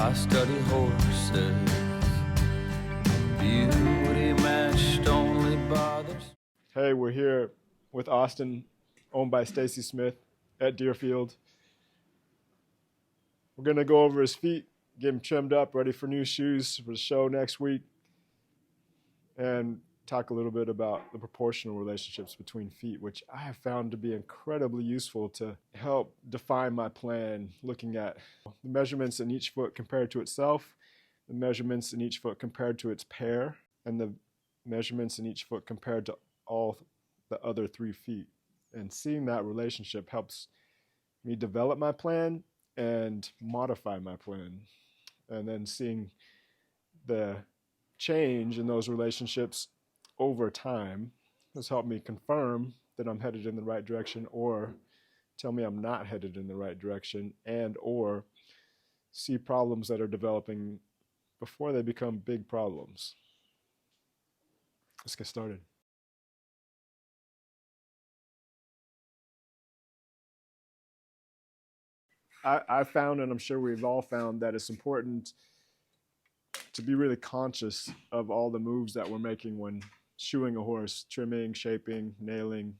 I study horses. Beauty matched only bothers. Hey, we're here with Austin, owned by Stacy Smith at Deerfield. We're going to go over his feet, get him trimmed up, ready for new shoes for the show next week, and talk a little bit about the proportional relationships between feet, which I have found to be incredibly useful to help define my plan, looking at the measurements in each foot compared to itself, the measurements in each foot compared to its pair, and the measurements in each foot compared to all the other 3 feet. And seeing that relationship helps me develop my plan and modify my plan. And then seeing the change in those relationships over time has helped me confirm that I'm headed in the right direction, or tell me I'm not headed in the right direction, and or see problems that are developing before they become big problems. Let's get started. I found, and I'm sure we've all found, that it's important to be really conscious of all the moves that we're making when shoeing a horse, trimming, shaping, nailing,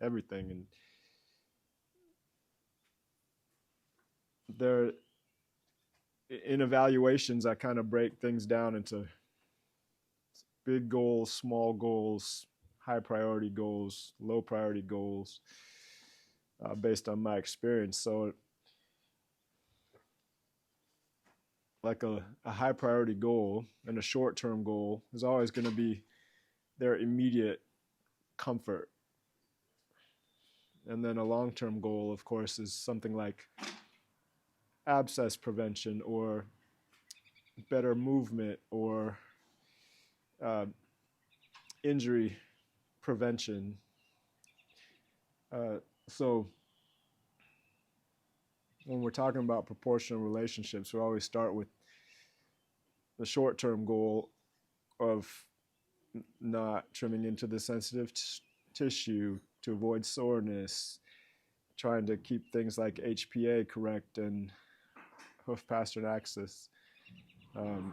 everything. And there, in evaluations, I kind of break things down into big goals, small goals, high priority goals, low priority goals, based on my experience. So like a high priority goal and a short-term goal is always going to be their immediate comfort. And then a long-term goal, of course, is something like abscess prevention or better movement or injury prevention. So when we're talking about proportional relationships, we always start with the short-term goal of not trimming into the sensitive tissue to avoid soreness, trying to keep things like HPA correct and hoof pastern axis. And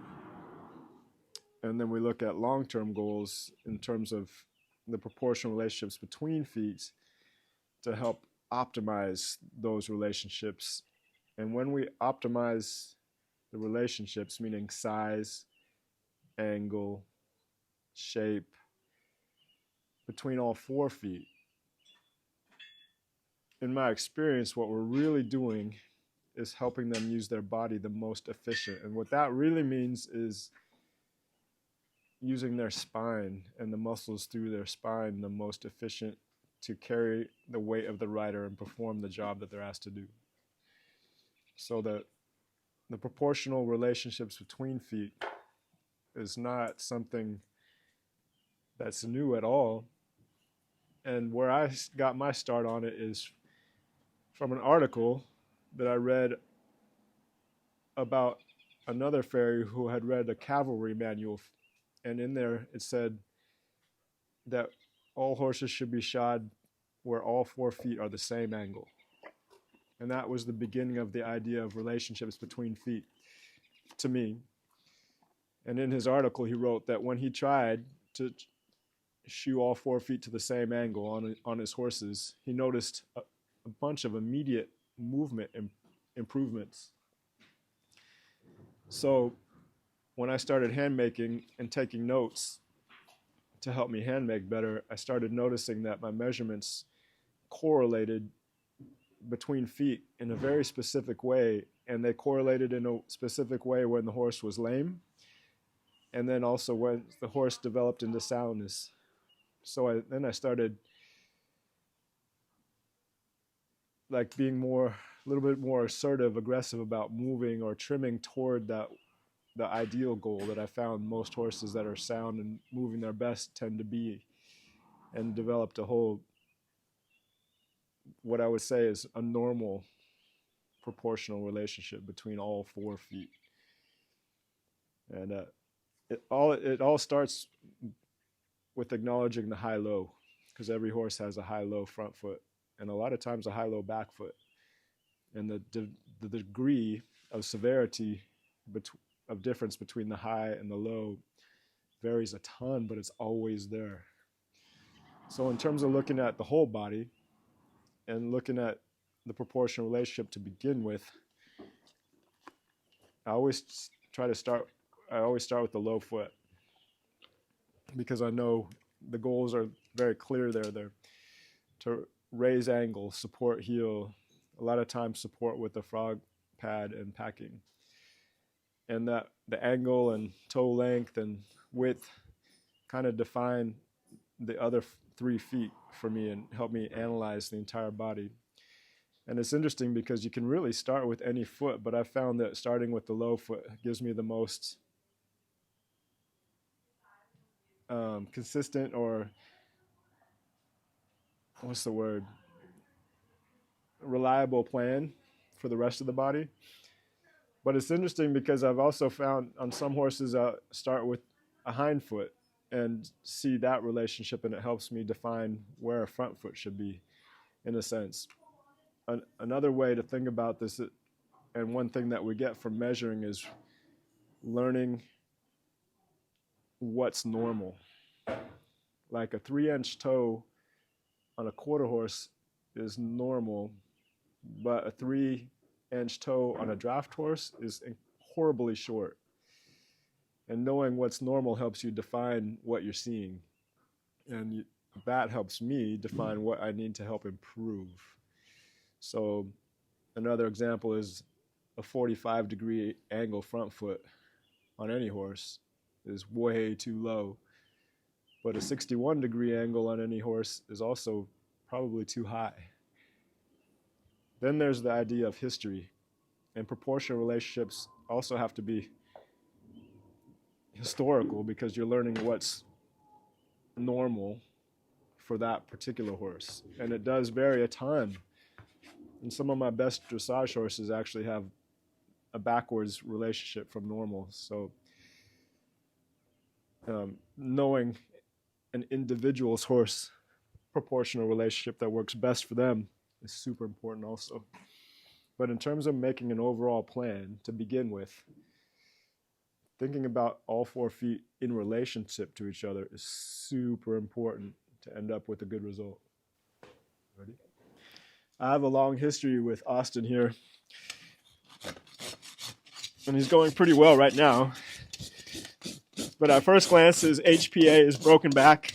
then we look at long-term goals in terms of the proportional relationships between feet to help optimize those relationships. And when we optimize the relationships, meaning size, angle, shape, between all 4 feet, in my experience, what we're really doing is helping them use their body the most efficient. And what that really means is using their spine and the muscles through their spine the most efficient to carry the weight of the rider and perform the job that they're asked to do. So that the proportional relationships between feet is not something that's new at all. And where I got my start on it is from an article that I read about another farrier who had read a cavalry manual. And in there it said that all horses should be shod where all 4 feet are the same angle. And that was the beginning of the idea of relationships between feet to me. And in his article, he wrote that when he tried to shoe all 4 feet to the same angle on his horses, he noticed a bunch of immediate movement improvements. So when I started hand making and taking notes to help me hand make better, I started noticing that my measurements correlated between feet in a very specific way, and they correlated in a specific way when the horse was lame, and then also when the horse developed into soundness. So then I started like being a little bit more assertive, aggressive about moving or trimming toward the ideal goal that I found most horses that are sound and moving their best tend to be, and developed a whole, what I would say is a normal proportional relationship between all 4 feet. And it all starts with acknowledging the high-low, because every horse has a high-low front foot and a lot of times a high-low back foot. And the degree of severity of difference between the high and the low varies a ton, but it's always there. So in terms of looking at the whole body and looking at the proportional relationship to begin with, I always start with the low foot, because I know the goals are very clear there. They're to raise angle, support heel, a lot of times support with the frog pad and packing. And that the angle and toe length and width kind of define the other 3 feet for me and help me analyze the entire body. And it's interesting because you can really start with any foot, but I found that starting with the low foot gives me the most consistent, or what's the word, reliable plan for the rest of the body. But it's interesting because I've also found on some horses I start with a hind foot and see that relationship, and it helps me define where a front foot should be, in a sense. Another way to think about this, and one thing that we get from measuring, is learning what's normal. Like a 3-inch toe on a quarter horse is normal, but a 3-inch toe on a draft horse is horribly short. And knowing what's normal helps you define what you're seeing. And that helps me define what I need to help improve. So another example is a 45-degree angle front foot on any horse is way too low. But a 61-degree angle on any horse is also probably too high. Then there's the idea of history. And proportional relationships also have to be historical, because you're learning what's normal for that particular horse. And it does vary a ton. And some of my best dressage horses actually have a backwards relationship from normal. So knowing an individual's horse proportional relationship that works best for them is super important also. But in terms of making an overall plan to begin with, thinking about all 4 feet in relationship to each other is super important to end up with a good result. Ready? I have a long history with Austin here, and he's going pretty well right now. But at first glance, his HPA is broken back.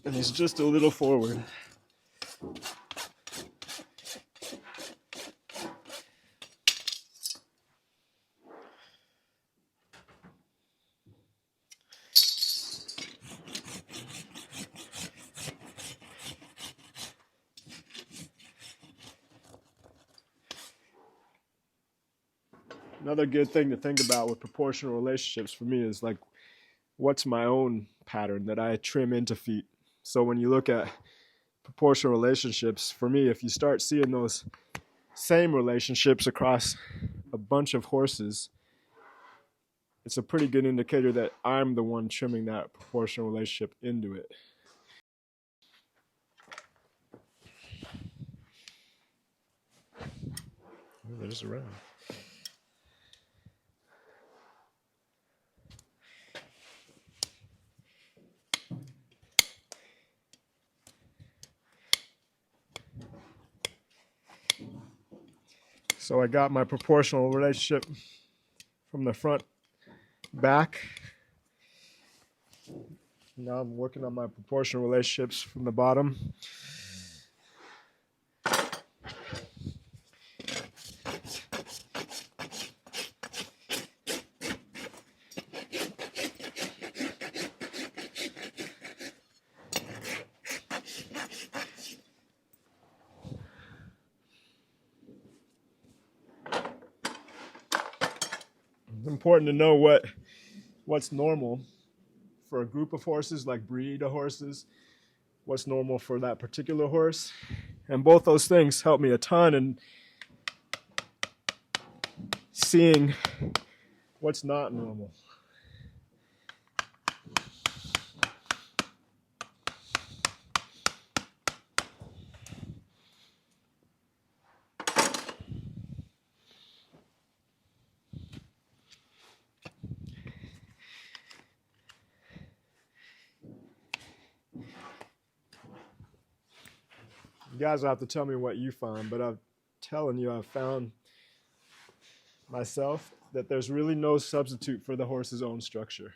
And he's just a little forward. Another good thing to think about with proportional relationships for me is like, what's my own pattern that I trim into feet? So when you look at proportional relationships, for me, if you start seeing those same relationships across a bunch of horses, it's a pretty good indicator that I'm the one trimming that proportional relationship into it. They're just around. So I got my proportional relationship from the front back. Now I'm working on my proportional relationships from the bottom. It's important to know what's normal for a group of horses, like breed of horses, what's normal for that particular horse. And both those things help me a ton in seeing what's not normal. You guys will have to tell me what you find, but I'm telling you, I've found myself that there's really no substitute for the horse's own structure.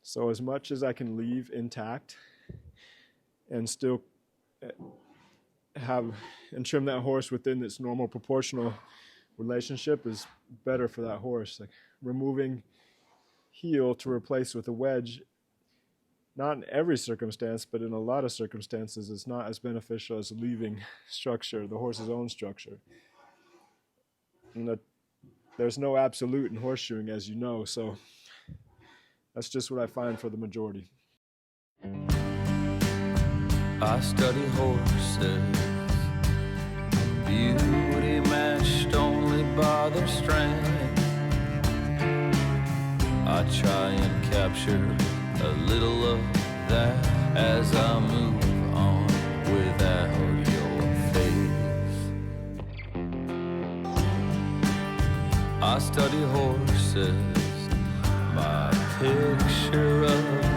So as much as I can leave intact and still have and trim that horse within its normal proportional relationship is better for that horse. Like removing heel to replace with a wedge, not in every circumstance, but in a lot of circumstances, is not as beneficial as leaving structure, the horse's own structure. And there's no absolute in horseshoeing, as you know, so that's just what I find for the majority. I study horses, beauty matched only by their strength. I try and capture a little of that as I move on without your face. I study horses, my picture of